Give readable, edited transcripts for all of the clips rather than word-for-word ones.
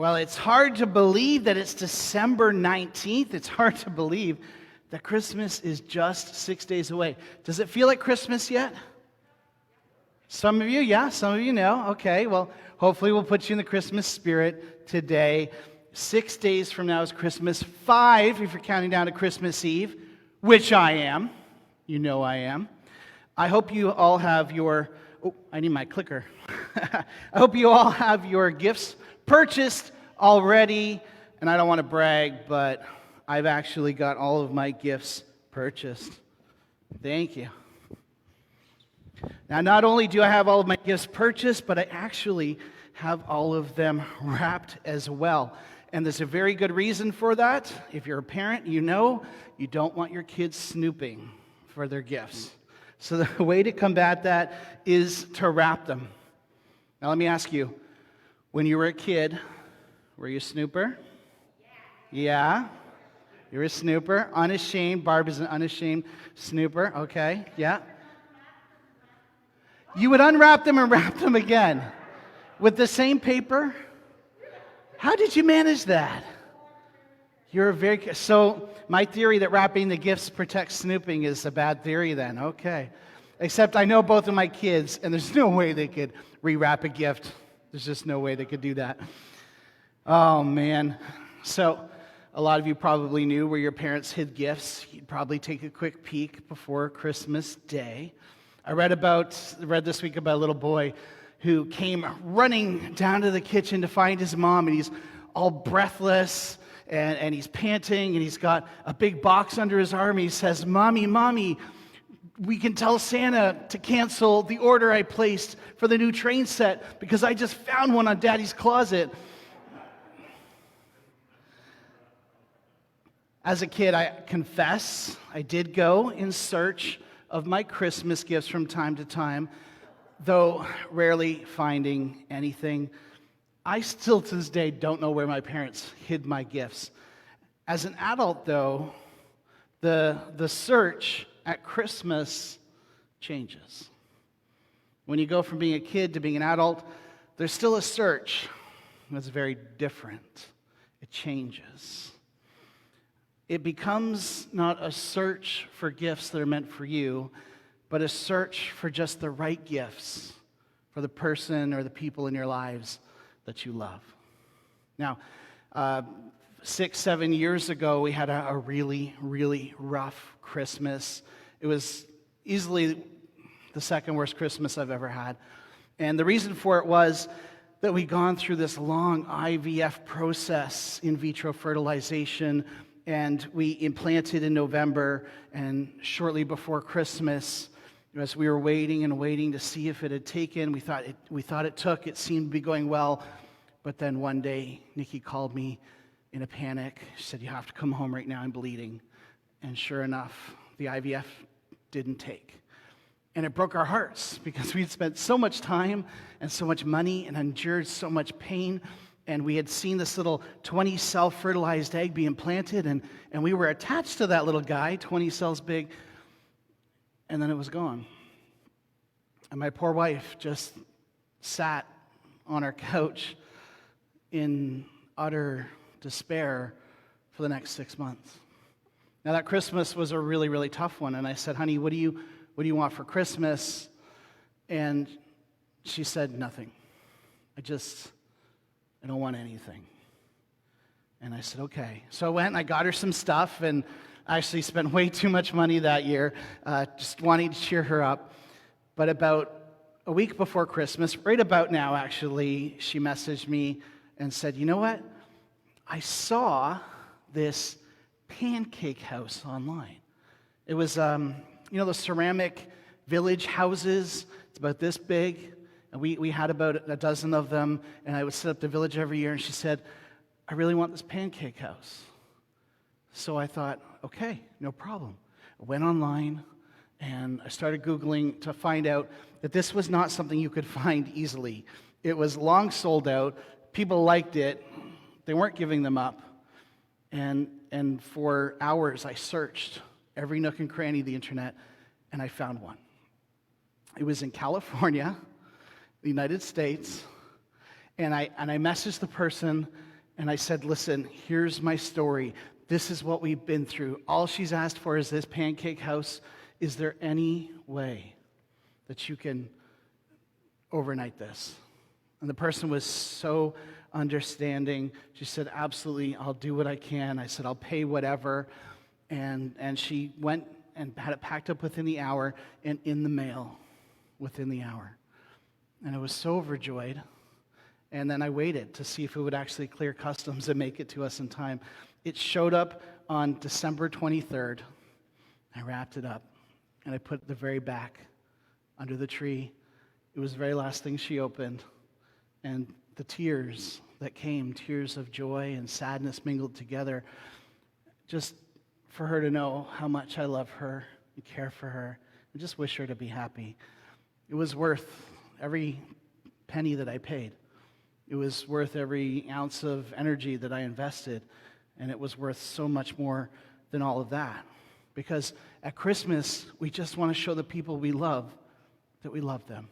Well, it's hard to believe that it's December 19th. It's hard to believe that Christmas is just 6 days away. Does it feel like Christmas yet? Some of you, yeah, some of you know. Okay, well, hopefully we'll put you in the Christmas spirit today. 6 days from now is Christmas. 5, if you're counting down to Christmas Eve, which I am. You know I am. I hope you all have your... Oh, I need my clicker. I hope you all have your gifts purchased already, and I don't want to brag, but I've actually got all of my gifts purchased. Thank you. Now, not only do I have all of my gifts purchased, but I actually have all of them wrapped as well. And there's a very good reason for that. If you're a parent, you know you don't want your kids snooping for their gifts. So the way to combat that is to wrap them. Now, let me ask you, when you were a kid, were you a snooper? Yeah? You're a snooper, unashamed. Barb is an unashamed snooper, okay, yeah. You would unwrap them and wrap them again with the same paper? How did you manage that? You're very... So my theory that wrapping the gifts protects snooping is a bad theory then, okay. Except I know both of my kids, and there's no way they could rewrap a gift. There's just no way they could do that. Oh, man. So a lot of you probably knew where your parents hid gifts. You'd probably take a quick peek before Christmas Day. I read this week about a little boy who came running down to the kitchen to find his mom, and he's all breathless, and he's panting, and he's got a big box under his arm. He says, Mommy, we can tell Santa to cancel the order I placed for the new train set because I just found one on Daddy's closet. As a kid, I confess, I did go in search of my Christmas gifts from time to time, though rarely finding anything. I still to this day don't know where my parents hid my gifts. As an adult, though, the search at Christmas changes. When you go from being a kid to being an adult, there's still a search that's very different. It changes. It becomes not a search for gifts that are meant for you, but a search for just the right gifts for the person or the people in your lives that you love. Now, 6-7 years ago, we had a really, really rough Christmas. It was easily the second worst Christmas I've ever had. And the reason for it was that we'd gone through this long IVF process, in vitro fertilization, and we implanted in November, and shortly before Christmas, as we were waiting and waiting to see if it had taken, we thought it took. It seemed to be going well. But then one day, Nikki called me in a panic. She said, "You have to come home right now, I'm bleeding." And sure enough, the IVF didn't take. And it broke our hearts because we'd spent so much time and so much money and endured so much pain. And we had seen this little 20-cell fertilized egg be implanted, and we were attached to that little guy, 20 cells big, and then it was gone. And my poor wife just sat on our couch in utter despair for the next 6 months. Now that Christmas was a really, really tough one, and I said, "Honey, what do you want for Christmas?" And she said, "Nothing. I don't want anything." And I said, "Okay." So I went and I got her some stuff, and I actually spent way too much money that year, just wanting to cheer her up. But about a week before Christmas, right about now actually, she messaged me and said, "You know what? I saw this pancake house online." It was, those ceramic village houses. It's about this big. And we had about a dozen of them, and I would set up the village every year. And she said, "I really want this pancake house." So I thought, okay, no problem. I went online, and I started Googling to find out that this was not something you could find easily. It was long sold out. People liked it. They weren't giving them up. And for hours, I searched every nook and cranny of the internet, and I found one. It was in California, the United States, and I messaged the person, and I said, listen, here's my story. This is what we've been through. All she's asked for is this pancake house. Is there any way that you can overnight this? And the person was so understanding. She said, absolutely, I'll do what I can. I said, I'll pay whatever. And she went and had it packed up within the hour and in the mail within the hour. And I was so overjoyed. And then I waited to see if it would actually clear customs and make it to us in time. It showed up on December 23rd. I wrapped it up, and I put it the very back under the tree. It was the very last thing she opened. And the tears that came, tears of joy and sadness mingled together, just for her to know how much I love her and care for her and just wish her to be happy. It was worth every penny that I paid. It was worth every ounce of energy that I invested, and it was worth so much more than all of that. Because at Christmas, we just want to show the people we love that we love them.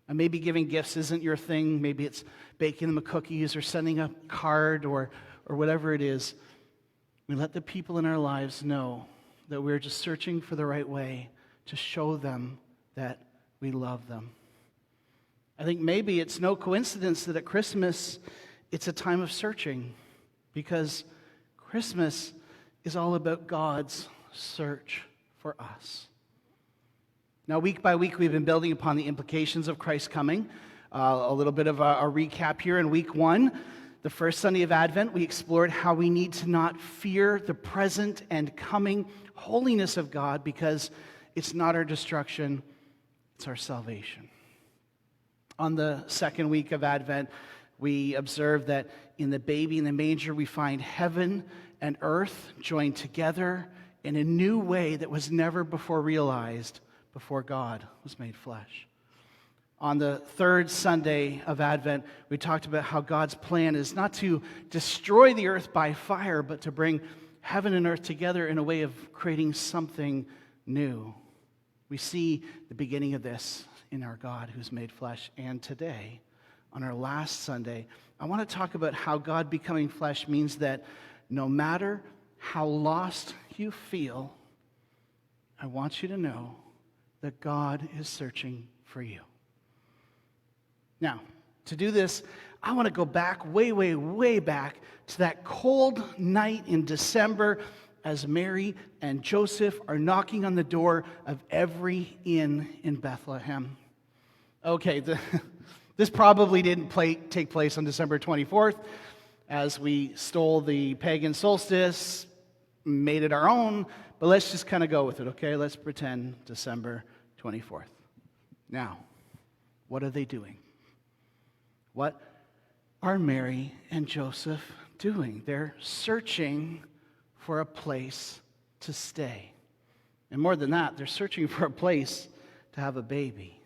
And maybe giving gifts isn't your thing. Maybe it's baking them a cookies or sending a card or whatever it is. We let the people in our lives know that we're just searching for the right way to show them that we love them. I think maybe it's no coincidence that at Christmas, it's a time of searching, because Christmas is all about God's search for us. Now, week by week, we've been building upon the implications of Christ's coming. A little bit of a recap here. In week 1, the first Sunday of Advent, we explored how we need to not fear the present and coming holiness of God, because it's not our destruction, it's our salvation. On the second week of Advent, we observed that in the baby in the manger, we find heaven and earth joined together in a new way that was never before realized before God was made flesh. On the third Sunday of Advent, we talked about how God's plan is not to destroy the earth by fire, but to bring heaven and earth together in a way of creating something new. We see the beginning of this in our God who's made flesh. And today, on our last Sunday, I want to talk about how God becoming flesh means that no matter how lost you feel, I want you to know that God is searching for you. Now, to do this, I want to go back, way, way, way back to that cold night in December as Mary and Joseph are knocking on the door of every inn in Bethlehem. Okay, this probably didn't take place on December 24th, as we stole the pagan solstice, made it our own, but let's just kind of go with it, okay? Let's pretend December 24th. Now, what are they doing? What are Mary and Joseph doing? They're searching for a place to stay. And more than that, they're searching for a place to have a baby.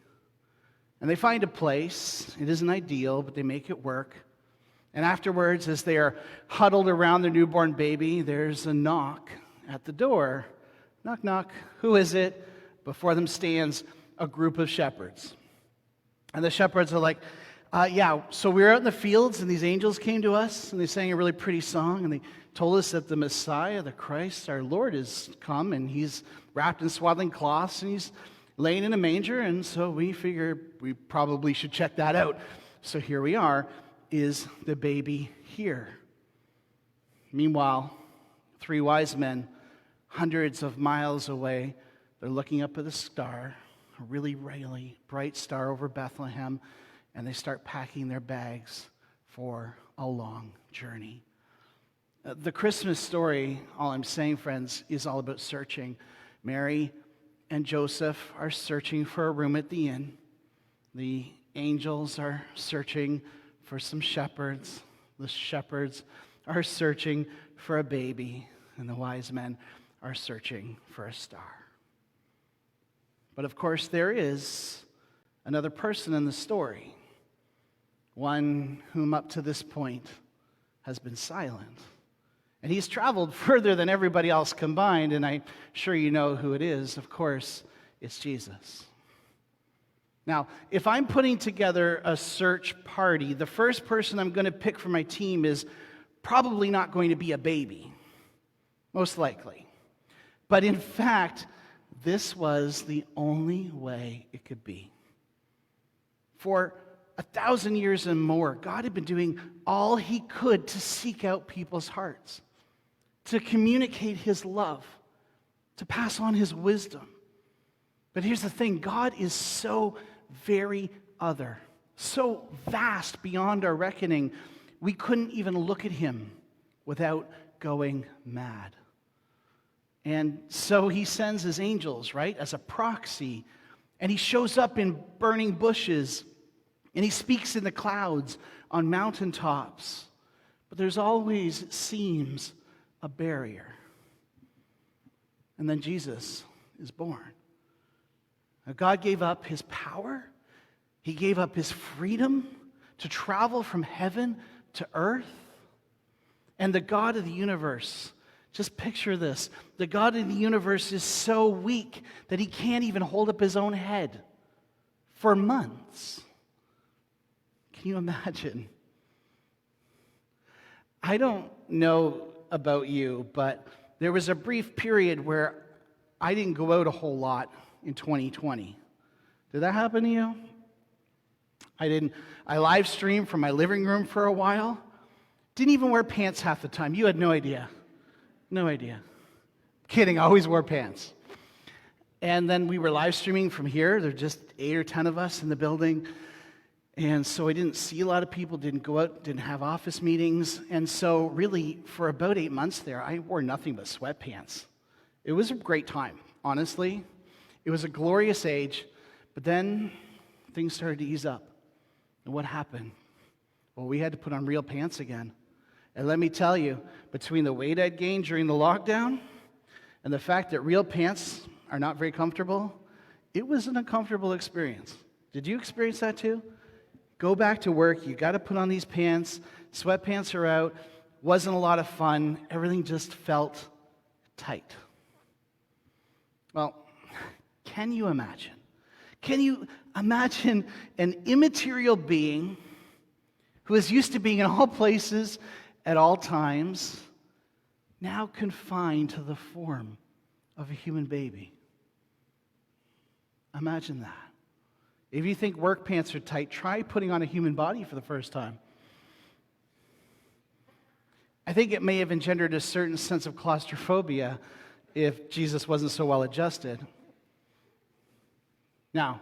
And they find a place. It isn't ideal, but they make it work. And afterwards, as they are huddled around their newborn baby, there's a knock at the door. Knock, knock. Who is it? Before them stands a group of shepherds. And the shepherds are like, so we were out in the fields, and these angels came to us, and they sang a really pretty song, and they told us that the Messiah, the Christ, our Lord, has come, and he's wrapped in swaddling cloths, and he's laying in a manger, and so we figure we probably should check that out. So here we are. Is the baby here? Meanwhile, 3 wise men, hundreds of miles away, they're looking up at the star, a really, really bright star over Bethlehem, and they start packing their bags for a long journey. The Christmas story, all I'm saying, friends, is all about searching. Mary and Joseph are searching for a room at the inn. The angels are searching for some shepherds. The shepherds are searching for a baby, and the wise men are searching for a star. But of course, there is another person in the story, one whom up to this point has been silent. And he's traveled further than everybody else combined, and I'm sure you know who it is. Of course, it's Jesus. Now, if I'm putting together a search party, the first person I'm going to pick for my team is probably not going to be a baby, most likely. But in fact, this was the only way it could be. For 1,000 years and more, God had been doing all he could to seek out people's hearts, to communicate his love, to pass on his wisdom. But here's the thing, God is so very other, so vast beyond our reckoning, we couldn't even look at him without going mad. And so he sends his angels, right, as a proxy, and he shows up in burning bushes, and he speaks in the clouds on mountaintops. But there's always, it seems, a barrier. And then Jesus is born. Now, God gave up his power. He gave up his freedom to travel from heaven to earth. And the God of the universe, just picture this, the God of the universe is so weak that he can't even hold up his own head for months. Can you imagine? I don't know about you, but there was a brief period where I didn't go out a whole lot in 2020. Did that happen to you? I didn't. I live streamed from my living room for a while. Didn't even wear pants half the time. You had no idea. No idea. Kidding, I always wore pants. And then we were live streaming from here. There were just 8 or 10 of us in the building. And so I didn't see a lot of people, didn't go out, didn't have office meetings. And so really, for about 8 months there, I wore nothing but sweatpants. It was a great time, honestly. It was a glorious age. But then things started to ease up. And what happened? Well, we had to put on real pants again. And let me tell you, between the weight I'd gained during the lockdown and the fact that real pants are not very comfortable, it was an uncomfortable experience. Did you experience that too? Go back to work, you got to put on these pants, sweatpants are out, wasn't a lot of fun, everything just felt tight. Well, can you imagine? Can you imagine an immaterial being who is used to being in all places at all times, now confined to the form of a human baby? Imagine that. If you think work pants are tight, try putting on a human body for the first time. I think it may have engendered a certain sense of claustrophobia if Jesus wasn't so well adjusted. Now,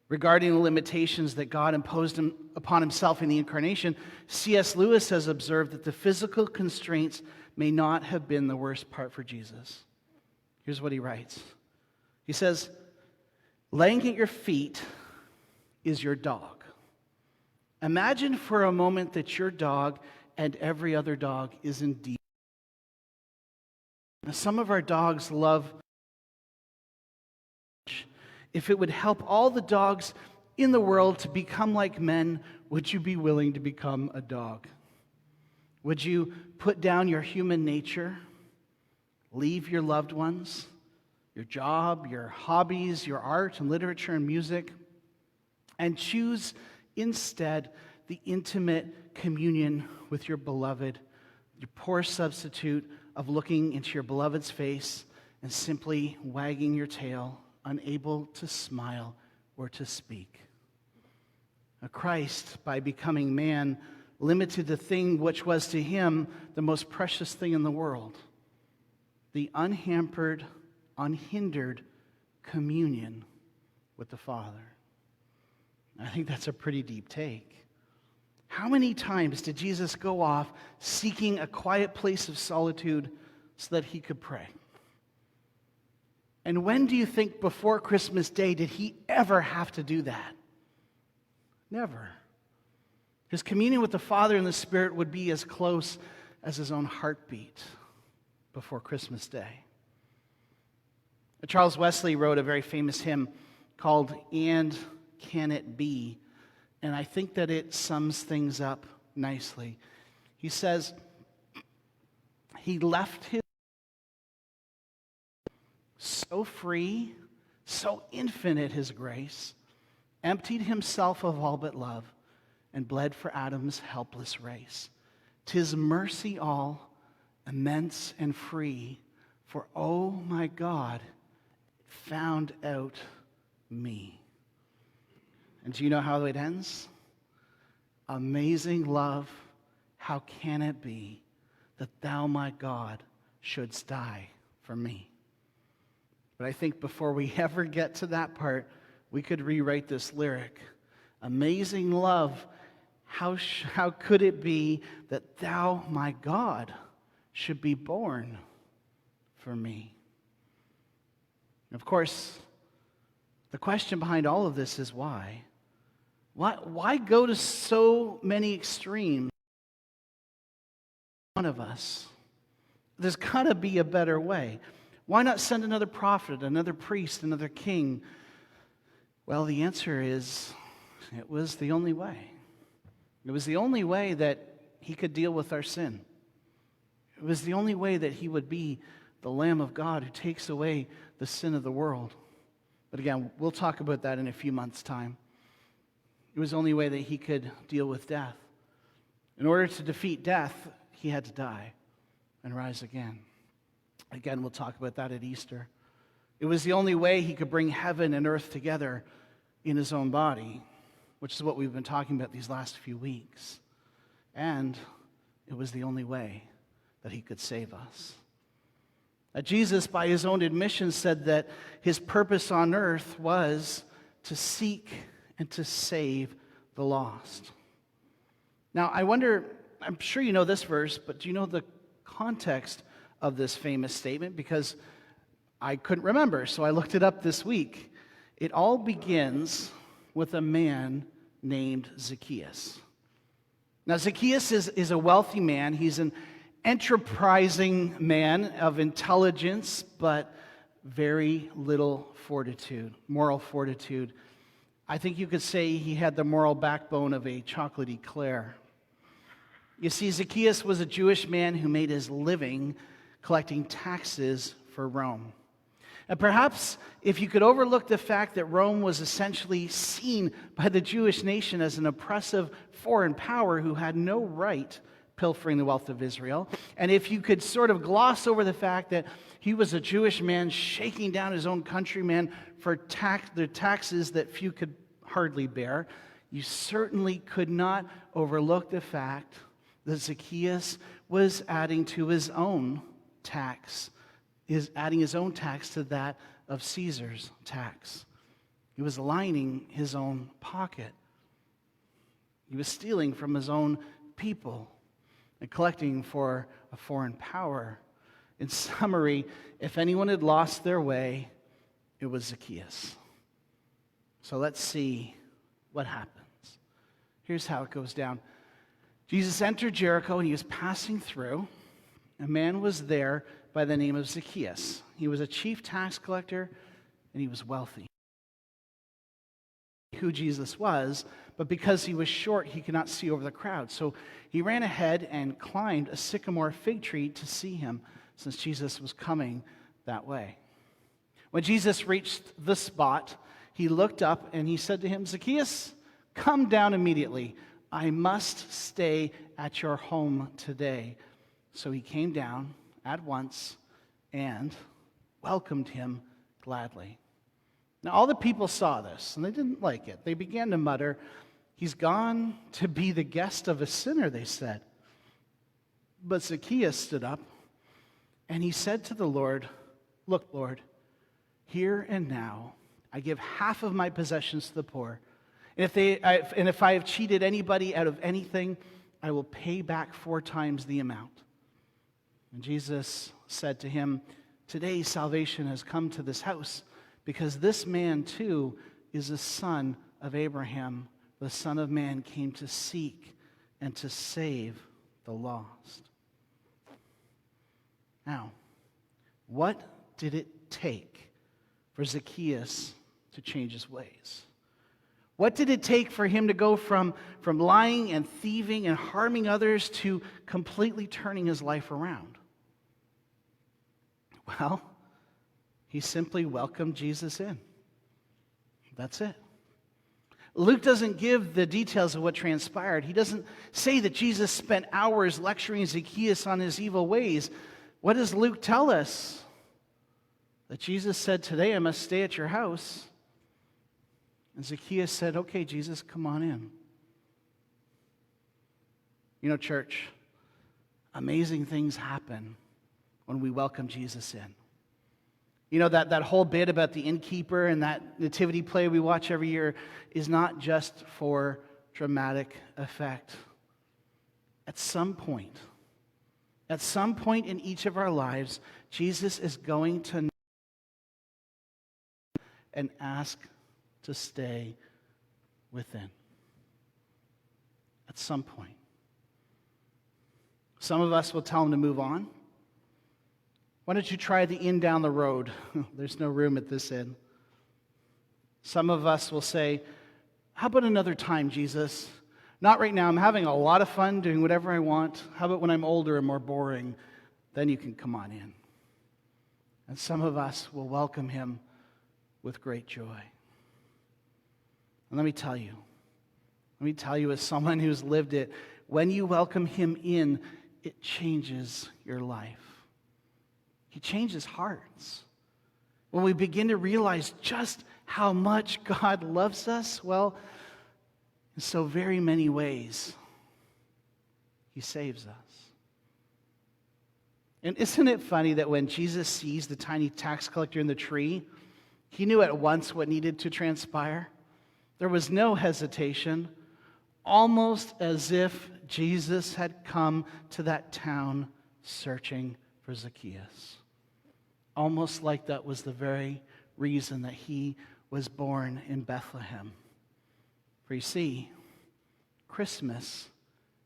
regarding the limitations that God imposed upon himself in the incarnation, C.S. Lewis has observed that the physical constraints may not have been the worst part for Jesus. Here's what he writes. He says, laying at your feet is your dog. Imagine for a moment that your dog and every other dog is indeed. Now, some of our dogs love. If it would help all the dogs in the world to become like men, would you be willing to become a dog? Would you put down your human nature, leave your loved ones, your job, your hobbies, your art and literature and music, and choose instead the intimate communion with your beloved, your poor substitute of looking into your beloved's face and simply wagging your tail, unable to smile or to speak? Christ, by becoming man, limited the thing which was to him the most precious thing in the world, the unhampered, unhindered communion with the Father. I think that's a pretty deep take. How many times did Jesus go off seeking a quiet place of solitude so that he could pray? And when do you think before Christmas Day did he ever have to do that? Never. His communion with the Father and the Spirit would be as close as his own heartbeat before Christmas Day. Charles Wesley wrote a very famous hymn called "And Can It Be?" And I think that it sums things up nicely. He says, he left his so free, so infinite his grace, emptied himself of all but love, and bled for Adam's helpless race. 'Tis mercy all, immense and free, for, oh my God, found out me. And do you know how it ends? Amazing love, how can it be that thou, my God, shouldst die for me? But I think before we ever get to that part, we could rewrite this lyric. Amazing love, how could it be that thou, my God, should be born for me? And of course, the question behind all of this is why? Why go to so many extremes? One of us. There's got to be a better way. Why not send another prophet, another priest, another king? Well, the answer is, it was the only way. It was the only way that he could deal with our sin. It was the only way that he would be the Lamb of God who takes away the sin of the world. But again, we'll talk about that in a few months' time. It was the only way that he could deal with death. In order to defeat death, he had to die and rise again. Again, we'll talk about that at Easter. It was the only way he could bring heaven and earth together in his own body, which is what we've been talking about these last few weeks. And it was the only way that he could save us. Jesus, by his own admission, said that his purpose on earth was to seek and to save the lost. Now, I wonder, I'm sure you know this verse, but do you know the context of this famous statement? Because I couldn't remember, so I looked it up this week. It all begins with a man named Zacchaeus. Now, Zacchaeus is a wealthy man. He's an enterprising man of intelligence, but very little fortitude, moral fortitude. I think you could say he had the moral backbone of a chocolate eclair. You see, Zacchaeus was a Jewish man who made his living collecting taxes for Rome. And perhaps if you could overlook the fact that Rome was essentially seen by the Jewish nation as an oppressive foreign power who had no right pilfering the wealth of Israel, and if you could sort of gloss over the fact that he was a Jewish man shaking down his own countrymen for the taxes that few could hardly bear, you certainly could not overlook the fact that Zacchaeus was adding to his own tax, adding his own tax to that of Caesar's tax. He was lining his own pocket. He was stealing from his own people and collecting for a foreign power. In summary, if anyone had lost their way, it was Zacchaeus. So let's see what happens. Here's how it goes down. Jesus entered Jericho and he was passing through. A man was there by the name of Zacchaeus. He was a chief tax collector and he was wealthy. Who Jesus was, but because he was short, he could not see over the crowd. So he ran ahead and climbed a sycamore fig tree to see him, since Jesus was coming that way. When Jesus reached the spot, he looked up and he said to him, Zacchaeus, come down immediately. I must stay at your home today. So he came down at once and welcomed him gladly. Now all the people saw this, and they didn't like it. They began to mutter, he's gone to be the guest of a sinner, they said. But Zacchaeus stood up, and he said to the Lord, look, Lord, here and now I give half of my possessions to the poor. And if I have cheated anybody out of anything, I will pay back 4 times the amount. And Jesus said to him, today salvation has come to this house, because this man too is a son of Abraham. The Son of Man came to seek and to save the lost. Now, what did it take for Zacchaeus to change his ways? What did it take for him to go from lying and thieving and harming others to completely turning his life around? Well, he simply welcomed Jesus in. That's it. Luke doesn't give the details of what transpired. He doesn't say that Jesus spent hours lecturing Zacchaeus on his evil ways. What does Luke tell us? That Jesus said, "Today I must stay at your house." And Zacchaeus said, "Okay, Jesus, come on in." You know, church, amazing things happen when we welcome Jesus in. You know, that whole bit about the innkeeper and that nativity play we watch every year is not just for dramatic effect. At some point in each of our lives, Jesus is going to and ask to stay within. At some point. Some of us will tell him to move on. Why don't you try the inn down the road? There's no room at this inn. Some of us will say, "How about another time, Jesus? Not right now. I'm having a lot of fun doing whatever I want. How about when I'm older and more boring? Then you can come on in." And some of us will welcome him with great joy. And let me tell you as someone who's lived it, when you welcome him in, it changes your life. He changes hearts. When we begin to realize just how much God loves us, well, in so very many ways, he saves us. And isn't it funny that when Jesus sees the tiny tax collector in the tree, he knew at once what needed to transpire? There was no hesitation, almost as if Jesus had come to that town searching for Zacchaeus. Almost like that was the very reason that he was born in Bethlehem. For you see, Christmas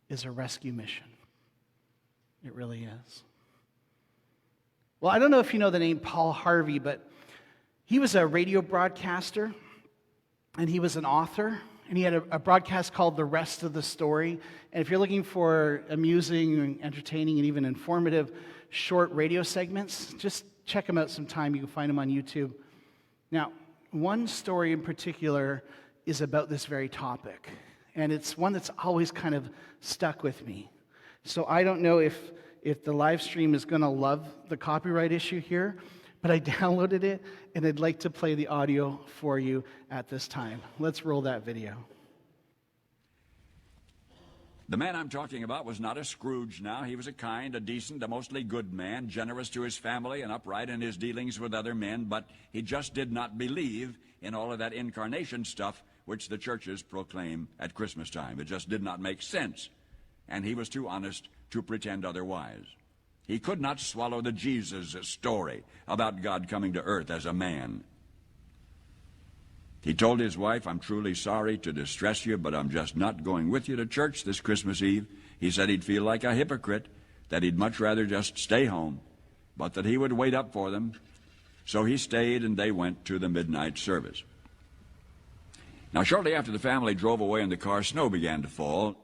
is a rescue mission. It really is. Well, I don't know if you know the name Paul Harvey, but he was a radio broadcaster, and he was an author, and he had a broadcast called The Rest of the Story. And if you're looking for amusing, entertaining, and even informative short radio segments, just check him out sometime. You can find him on YouTube. Now, one story in particular is about this very topic, and it's one that's always kind of stuck with me. So I don't know if the live stream is going to love the copyright issue here, but I downloaded it, and I'd like to play the audio for you at this time. Let's roll that video. The man I'm talking about was not a Scrooge now. He was a kind, a decent, a mostly good man, generous to his family and upright in his dealings with other men, but he just did not believe in all of that incarnation stuff which the churches proclaim at Christmas time. It just did not make sense, and he was too honest to pretend otherwise. He could not swallow the Jesus story about God coming to earth as a man. He told his wife, "I'm truly sorry to distress you, but I'm just not going with you to church this Christmas Eve." He said he'd feel like a hypocrite, that he'd much rather just stay home, but that he would wait up for them. So he stayed, and they went to the midnight service. Now, shortly after the family drove away in the car, snow began to fall.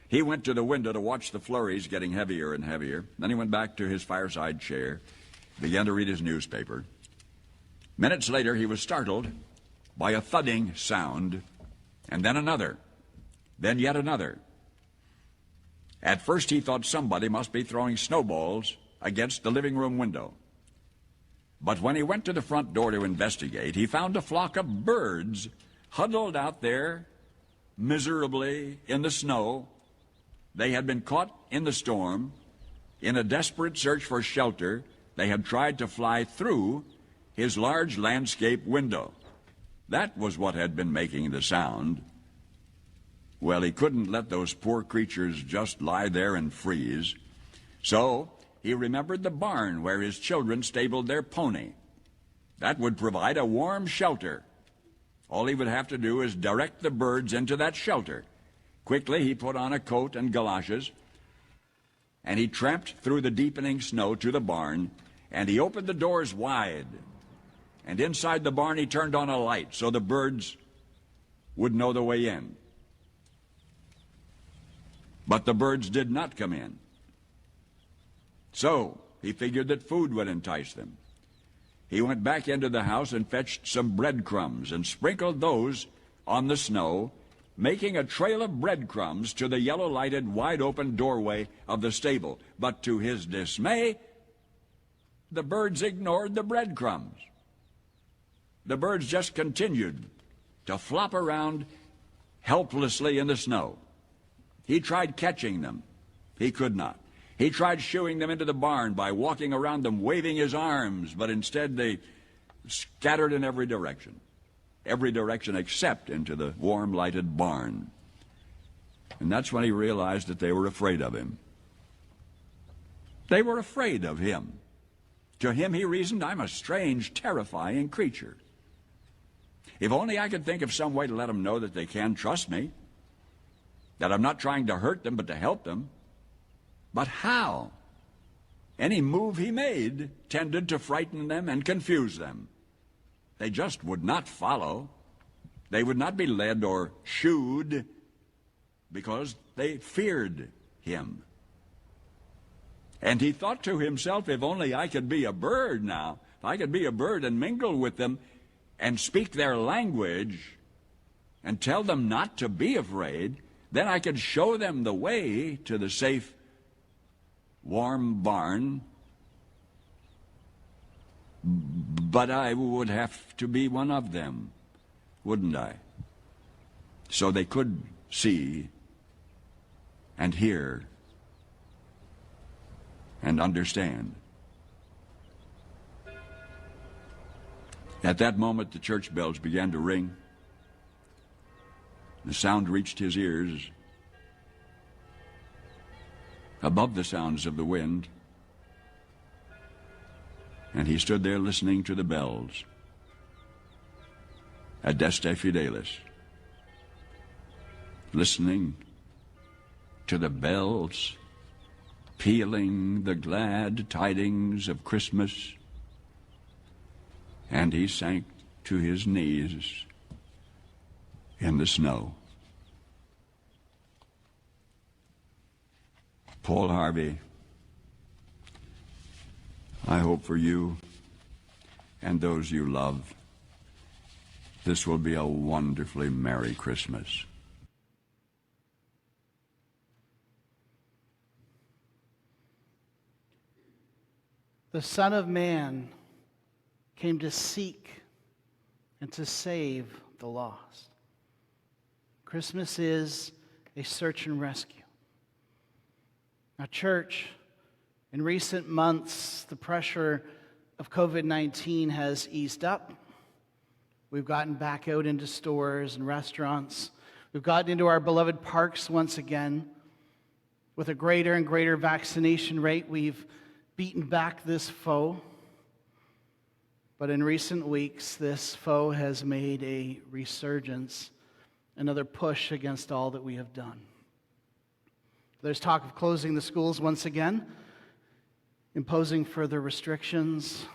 He went to the window to watch the flurries getting heavier and heavier. Then he went back to his fireside chair, began to read his newspaper. Minutes later, he was startled by a thudding sound, and then another, then yet another. At first he thought somebody must be throwing snowballs against the living room window. But when he went to the front door to investigate, he found a flock of birds huddled out there miserably in the snow. They had been caught in the storm. In a desperate search for shelter, they had tried to fly through his large landscape window. That was what had been making the sound. Well, he couldn't let those poor creatures just lie there and freeze. So he remembered the barn where his children stabled their pony. That would provide a warm shelter. All he would have to do is direct the birds into that shelter. Quickly, he put on a coat and galoshes, and he tramped through the deepening snow to the barn, and he opened the doors wide. And inside the barn, he turned on a light so the birds would know the way in. But the birds did not come in. So he figured that food would entice them. He went back into the house and fetched some breadcrumbs and sprinkled those on the snow, making a trail of breadcrumbs to the yellow-lighted, wide-open doorway of the stable. But to his dismay, the birds ignored the breadcrumbs. The birds just continued to flop around helplessly in the snow. He tried catching them. He could not. He tried shooing them into the barn by walking around them, waving his arms, but instead they scattered in every direction except into the warm, lighted barn. And that's when he realized that they were afraid of him. They were afraid of him. To him, he reasoned, I'm a strange, terrifying creature. If only I could think of some way to let them know that they can trust me, that I'm not trying to hurt them, but to help them. But how? Any move he made tended to frighten them and confuse them. They just would not follow. They would not be led or shooed because they feared him. And he thought to himself, if only I could be a bird now, if I could be a bird and mingle with them and speak their language and tell them not to be afraid, then I could show them the way to the safe, warm barn. But I would have to be one of them, wouldn't I? So they could see and hear and understand. At that moment, the church bells began to ring. The sound reached his ears above the sounds of the wind, and he stood there listening to the bells. Adeste Fidelis. Listening to the bells pealing the glad tidings of Christmas, and he sank to his knees in the snow. Paul Harvey, I hope for you and those you love, this will be a wonderfully Merry Christmas. The Son of Man came to seek and to save the lost. Christmas is a search and rescue. Now, church, in recent months, the pressure of COVID-19 has eased up. We've gotten back out into stores and restaurants. We've gotten into our beloved parks once again. With a greater and greater vaccination rate, we've beaten back this foe. But in recent weeks, this foe has made a resurgence, another push against all that we have done. There's talk of closing the schools once again, imposing further restrictions.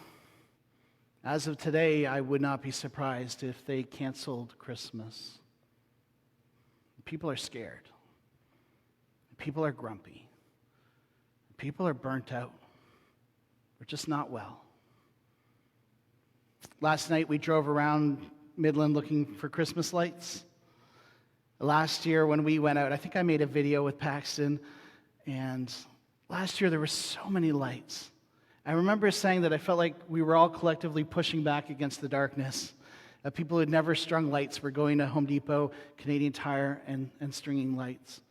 As of today, I would not be surprised if they canceled Christmas. People are scared. People are grumpy. People are burnt out. We're just not well. Last night we drove around Midland looking for Christmas lights. Last year when we went out, I think I made a video with Paxton, and last year there were so many lights. I remember saying that I felt like we were all collectively pushing back against the darkness. People who had never strung lights were going to Home Depot, Canadian Tire, and stringing lights.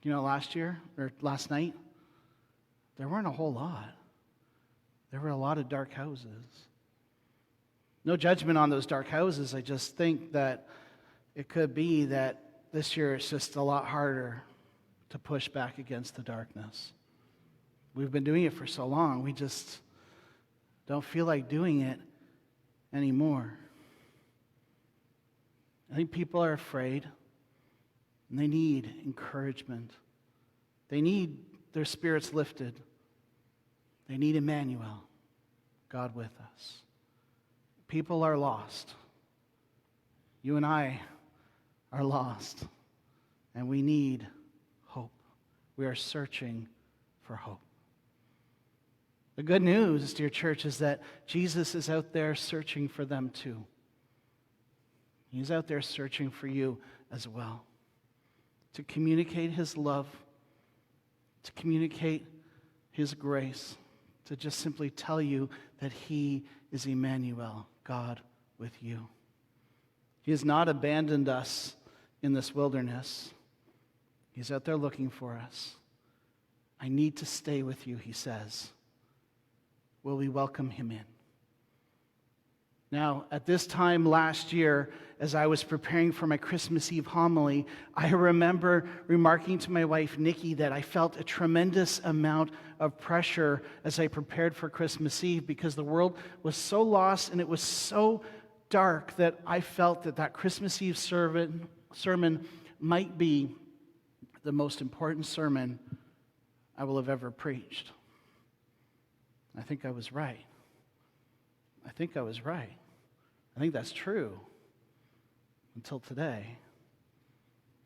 You know, last night, there weren't a whole lot. There were a lot of dark houses. No judgment on those dark houses. I just think that it could be that this year it's just a lot harder to push back against the darkness. We've been doing it for so long, we just don't feel like doing it anymore. I think people are afraid, and they need encouragement. They need their spirits lifted. They need Emmanuel, God with us. People are lost. You and I are lost, and we need hope. We are searching for hope. The good news, dear church, is that Jesus is out there searching for them too. He's out there searching for you as well, to communicate his love, to communicate his grace, to just simply tell you that he is Emmanuel, God with you. He has not abandoned us in this wilderness. He's out there looking for us. I need to stay with you, he says. Will we welcome him in? Now, at this time last year, as I was preparing for my Christmas Eve homily, I remember remarking to my wife, Nikki, that I felt a tremendous amount of pressure as I prepared for Christmas Eve because the world was so lost and it was so dark that I felt that Christmas Eve sermon might be the most important sermon I will have ever preached. I think I was right. I think that's true. Until today.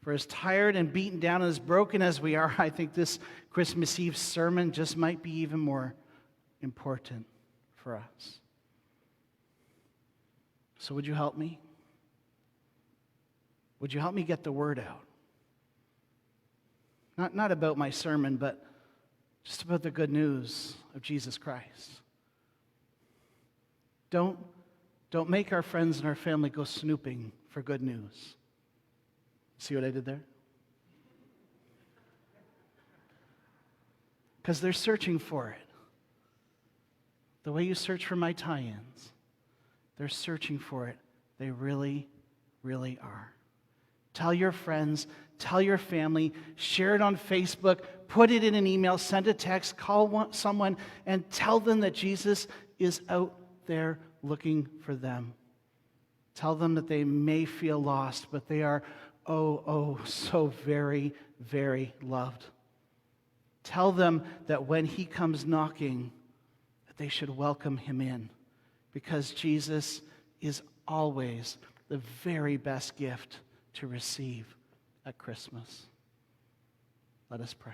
For as tired and beaten down and as broken as we are, I think this Christmas Eve sermon just might be even more important for us. So would you help me? Would you help me get the word out? Not about my sermon, but just about the good news of Jesus Christ. Don't make our friends and our family go snooping for good news. See what I did there? Because they're searching for it. The way you search for my tie-ins, they're searching for it. They really, really are. Tell your friends, tell your family, share it on Facebook, put it in an email, send a text, call someone, and tell them that Jesus is out there looking for them. Tell them that they may feel lost, but they are, so very, very loved. Tell them that when he comes knocking, that they should welcome him in, because Jesus is always the very best gift to receive at Christmas. Let us pray.